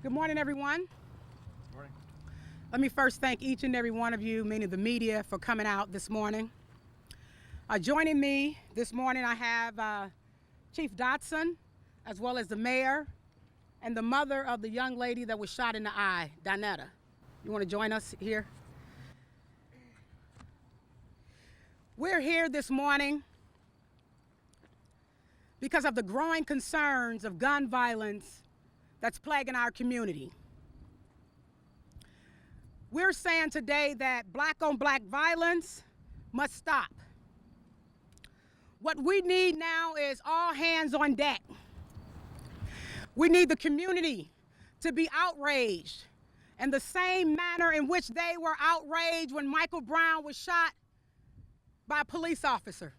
Good morning, everyone. Good morning. Let me first thank each and every one of you, meaning the media, for coming out this morning. Joining me this morning, I have Chief Dotson, as well as the mayor and the mother of the young lady that was shot in the eye, Donetta. You want to join us here? We're here this morning because of the growing concerns of gun violence that's plaguing our community. We're saying today that black-on-black violence must stop. What we need now is all hands on deck. We need the community to be outraged in the same manner in which they were outraged when Michael Brown was shot by a police officer.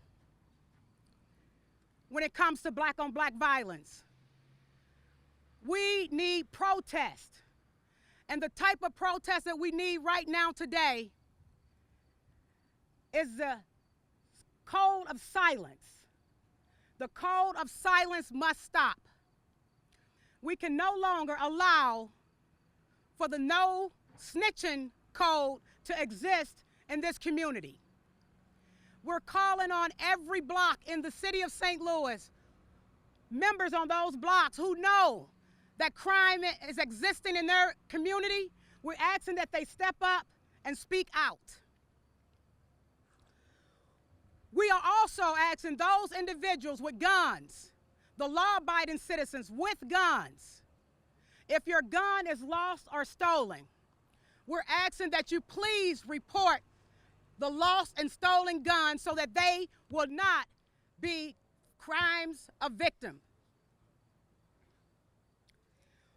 When it comes to black-on-black violence, we need protest. And the type of protest that we need right now today is the code of silence. The code of silence must stop. We can no longer allow for the no snitching code to exist in this community. We're calling on every block in the city of St. Louis, members on those blocks who know that crime is existing in their community. We're asking that they step up and speak out. We are also asking those individuals with guns, the law-abiding citizens with guns, if your gun is lost or stolen, we're asking that you please report the lost and stolen guns so that they will not be crimes of victim.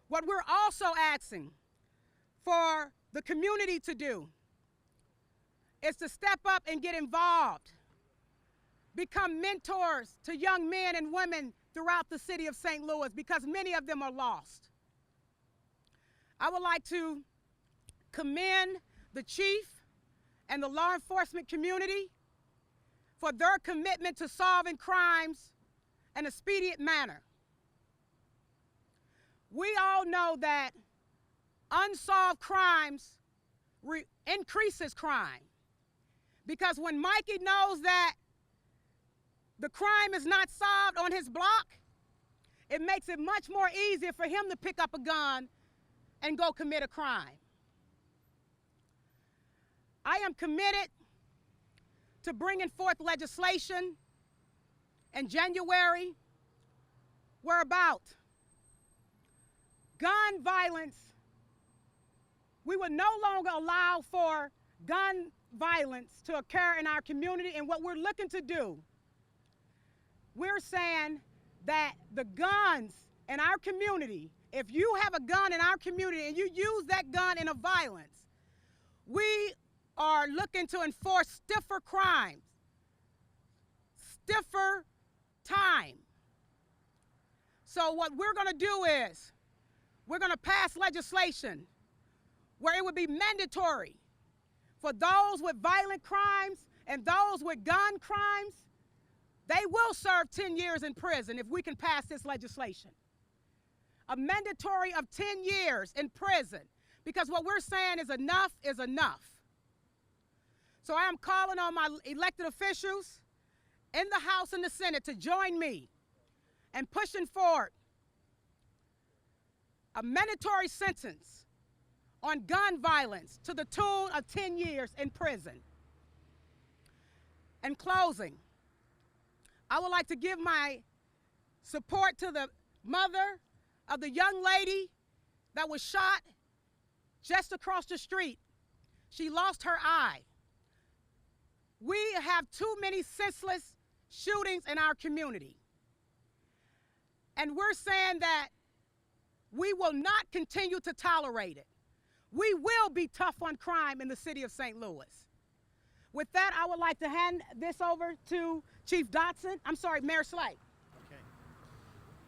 What we're also asking for the community to do is to step up and get involved, become mentors to young men and women throughout the city of St. Louis, because many of them are lost. I would like to commend the chief and the law enforcement community for their commitment to solving crimes in a speedy manner. We all know that unsolved crimes increases crime, because when Mikey knows that the crime is not solved on his block, it makes it much more easier for him to pick up a gun and go commit a crime. I am committed to bringing forth legislation in January whereabout gun violence, we will no longer allow for gun violence to occur in our community. And what we're looking to do, we're saying that the guns in our community, if you have a gun in our community and you use that gun in a violence, we are looking to enforce stiffer crimes, stiffer time. So what we're going to do is we're going to pass legislation where it would be mandatory for those with violent crimes and those with gun crimes. They will serve 10 years in prison if we can pass this legislation. A mandatory of 10 years in prison, because what we're saying is enough is enough. So I am calling on my elected officials in the House and the Senate to join me in pushing forward a mandatory sentence on gun violence to the tune of 10 years in prison. In closing, I would like to give my support to the mother of the young lady that was shot just across the street. She lost her eye. We have too many senseless shootings in our community. And we're saying that we will not continue to tolerate it. We will be tough on crime in the city of St. Louis. With that, I would like to hand this over to Chief Dotson. I'm sorry, Mayor Slay. Okay.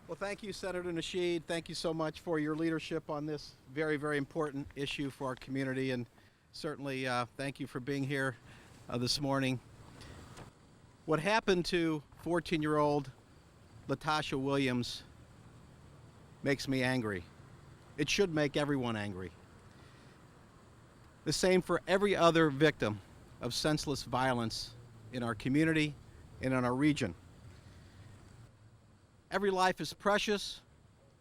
Well, thank you, Senator Nasheed. Thank you so much for your leadership on this very, very important issue for our community. And certainly thank you for being here this morning. What happened to 14-year-old Latasha Williams makes me angry. It should make everyone angry. The same for every other victim of senseless violence in our community and in our region. Every life is precious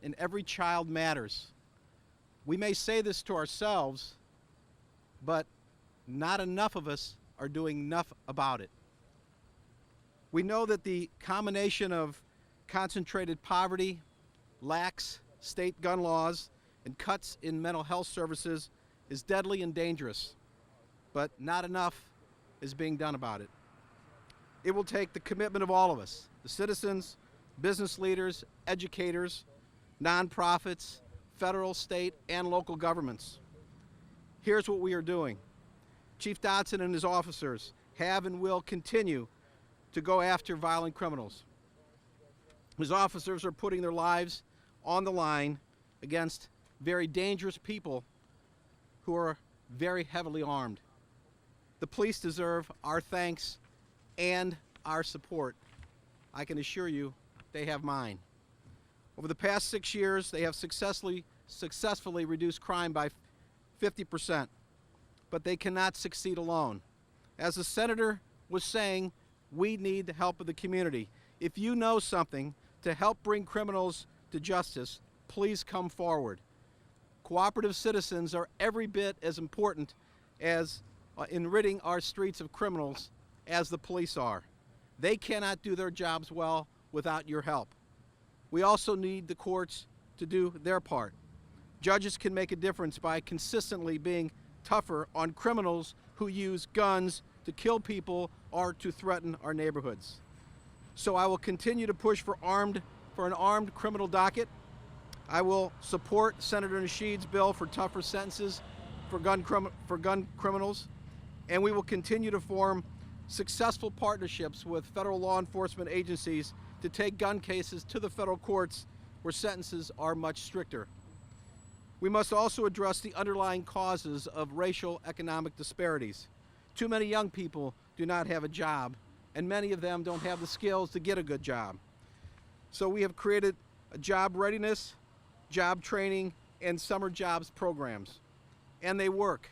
and every child matters. We may say this to ourselves, but not enough of us are doing enough about it. We know that the combination of concentrated poverty, lax state gun laws, and cuts in mental health services is deadly and dangerous, but not enough is being done about it. It will take the commitment of all of us, the citizens, business leaders, educators, nonprofits, federal, state, and local governments. Here's what we are doing. Chief Dotson and his officers have and will continue to go after violent criminals. His officers are putting their lives on the line against very dangerous people who are very heavily armed. The police deserve our thanks and our support. I can assure you they have mine. Over the past 6 years, they have successfully reduced crime by 50%, but they cannot succeed alone. As the senator was saying, we need the help of the community. If you know something to help bring criminals to justice, please come forward. Cooperative citizens are every bit as important as in ridding our streets of criminals as the police are. They cannot do their jobs well without your help. We also need the courts to do their part. Judges can make a difference by consistently being tougher on criminals who use guns to kill people or to threaten our neighborhoods. So I will continue to push for an armed criminal docket. I will support Senator Nasheed's bill for tougher sentences for gun criminals, and we will continue to form successful partnerships with federal law enforcement agencies to take gun cases to the federal courts where sentences are much stricter. We must also address the underlying causes of racial economic disparities. Too many young people do not have a job, and many of them don't have the skills to get a good job. So we have created a job readiness, job training, and summer jobs programs, and they work.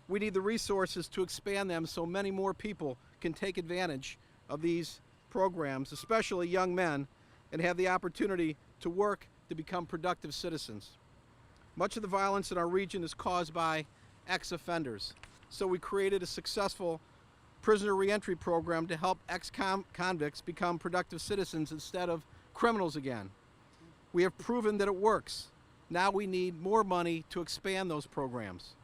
We need the resources to expand them so many more people can take advantage of these programs, especially young men, and have the opportunity to work to become productive citizens. Much of the violence in our region is caused by ex-offenders, so we created a successful prisoner reentry program to help ex-convicts become productive citizens instead of criminals again. We have proven that it works. Now we need more money to expand those programs.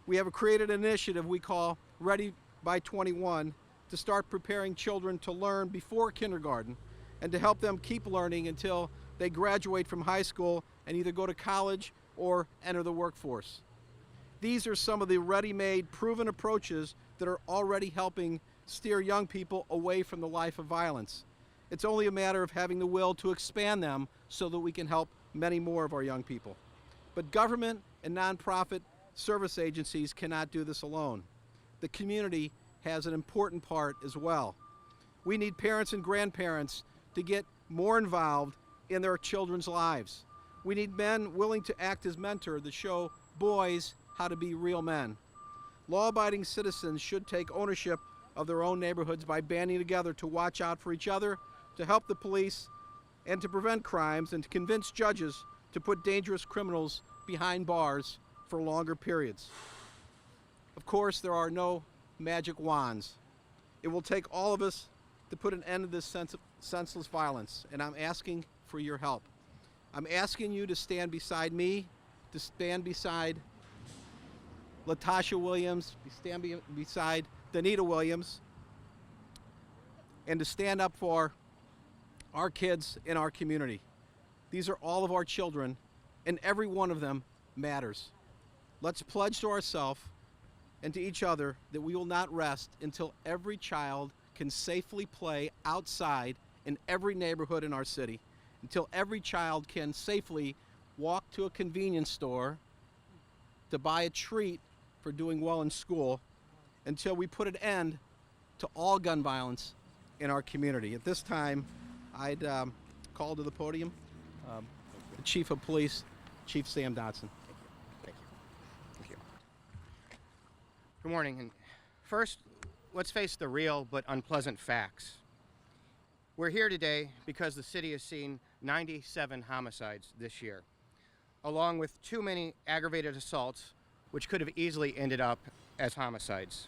We have created an initiative we call Ready by 21 to start preparing children to learn before kindergarten and to help them keep learning until they graduate from high school and either go to college or enter the workforce. These are some of the ready-made, proven approaches that are already helping steer young people away from the life of violence. It's only a matter of having the will to expand them so that we can help many more of our young people. But government and nonprofit service agencies cannot do this alone. The community has an important part as well. We need parents and grandparents to get more involved in their children's lives. We need men willing to act as mentors to show boys how to be real men. Law-abiding citizens should take ownership of their own neighborhoods by banding together to watch out for each other, to help the police, and to prevent crimes, and to convince judges to put dangerous criminals behind bars for longer periods. Of course, there are no magic wands. It will take all of us to put an end to this senseless violence, and I'm asking for your help. I'm asking you to stand beside me, to stand beside Latasha Williams, stand beside Danita Williams, and to stand up for our kids in our community. These are all of our children, and every one of them matters. Let's pledge to ourselves and to each other that we will not rest until every child can safely play outside in every neighborhood in our city, until every child can safely walk to a convenience store to buy a treat for doing well in school, until we put an end to all gun violence in our community. At this time, I'd call to the podium the Chief of Police, Chief Sam Dotson. Thank you. Thank you. Good morning. And first, let's face the real but unpleasant facts. We're here today because the city has seen 97 homicides this year, along with too many aggravated assaults, which could have easily ended up as homicides.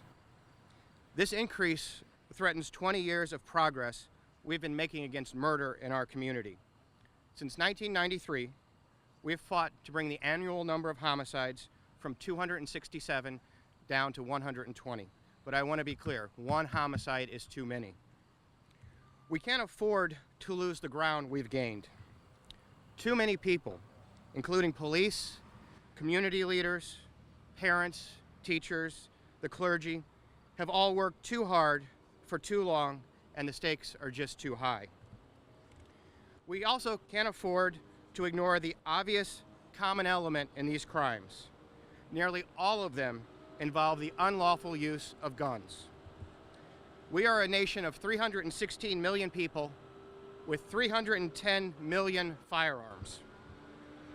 This increase threatens 20 years of progress we've been making against murder in our community. Since 1993, we've fought to bring the annual number of homicides from 267 down to 120. But I want to be clear, one homicide is too many. We can't afford to lose the ground we've gained. Too many people, including police, community leaders, parents, teachers, the clergy, have all worked too hard for too long, and the stakes are just too high. We also can't afford to ignore the obvious common element in these crimes. Nearly all of them involve the unlawful use of guns. We are a nation of 316 million people with 310 million firearms.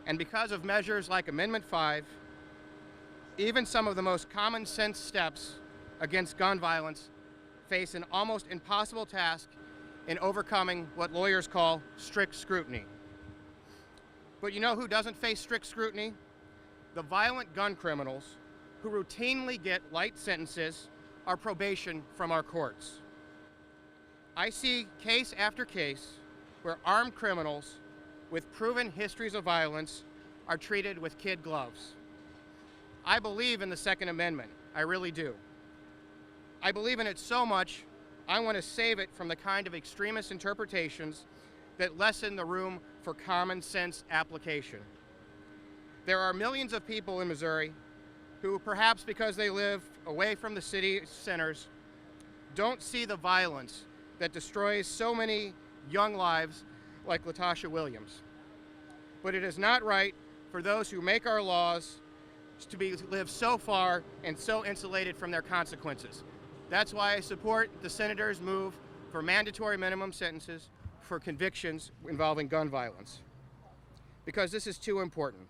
And because of measures like Amendment 5, even some of the most common sense steps against gun violence face an almost impossible task in overcoming what lawyers call strict scrutiny. But you know who doesn't face strict scrutiny? The violent gun criminals who routinely get light sentences or probation from our courts. I see case after case where armed criminals with proven histories of violence are treated with kid gloves. I believe in the Second Amendment, I really do. I believe in it so much, I want to save it from the kind of extremist interpretations that lessen the room for common sense application. There are millions of people in Missouri who, perhaps because they live away from the city centers, don't see the violence that destroys so many young lives like Latasha Williams. But it is not right for those who make our laws to live so far and so insulated from their consequences. That's why I support the senator's move for mandatory minimum sentences for convictions involving gun violence. Because this is too important.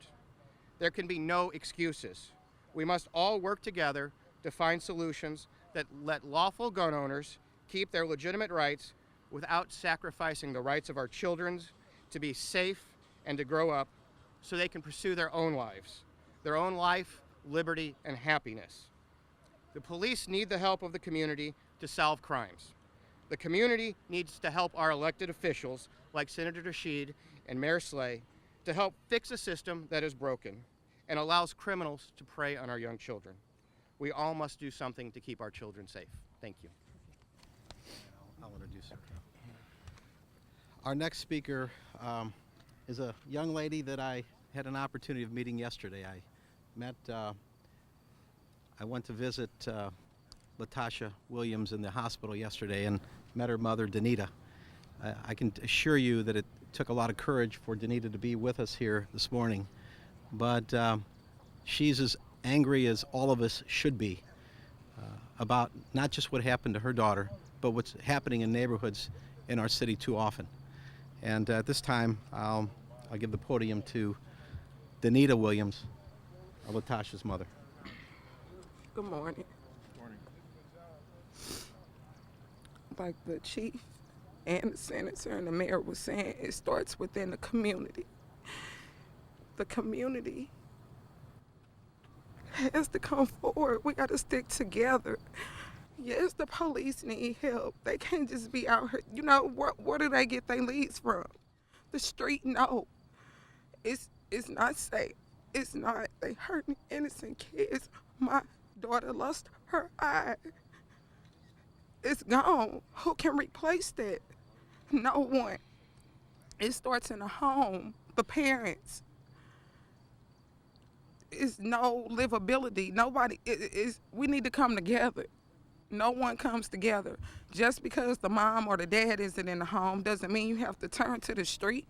There can be no excuses. We must all work together to find solutions that let lawful gun owners keep their legitimate rights without sacrificing the rights of our children to be safe and to grow up so they can pursue their own lives, their own life, liberty, and happiness. The police need the help of the community to solve crimes. The community needs to help our elected officials, like Senator Nasheed and Mayor Slay, to help fix a system that is broken and allows criminals to prey on our young children. We all must do something to keep our children safe. Thank you. I'll introduce her. Our next speaker is a young lady that I had an opportunity of meeting yesterday. I went to visit Latasha Williams in the hospital yesterday and met her mother, Danita. I can assure you that it took a lot of courage for Danita to be with us here this morning, but she's as angry as all of us should be about not just what happened to her daughter, but what's happening in neighborhoods in our city too often. And at this time, I'll give the podium to Danita Williams, Latasha's mother. Good morning. Good morning. Like the chief and the senator and the mayor was saying, it starts within the community. The community has to come forward. We got to stick together. Yes, the police need help. They can't just be out here. You know, where do they get their leads from? The street, no. It's not safe. It's not. They hurting innocent kids. My daughter lost her eye. It's gone. Who can replace that? No one. It starts in the home, the parents. It's no livability. Nobody, we need to come together. No one comes together. Just because the mom or the dad isn't in the home doesn't mean you have to turn to the street.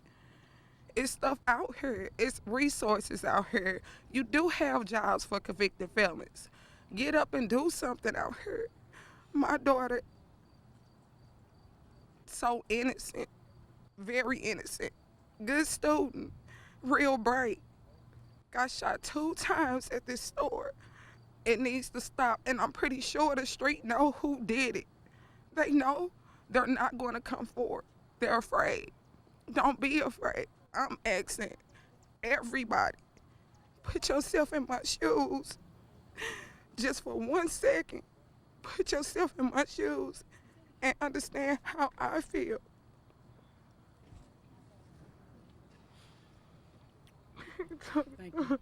It's stuff out here. It's resources out here. You do have jobs for convicted felons. Get up and do something out here. My daughter, so innocent, very innocent, good student, real bright. got shot 2 times at this store. It needs to stop, and I'm pretty sure the street know who did it. They know they're not going to come forward. They're afraid. Don't be afraid. I'm asking everybody, put yourself in my shoes. Just for 1 second, put yourself in my shoes and understand how I feel. Thank you.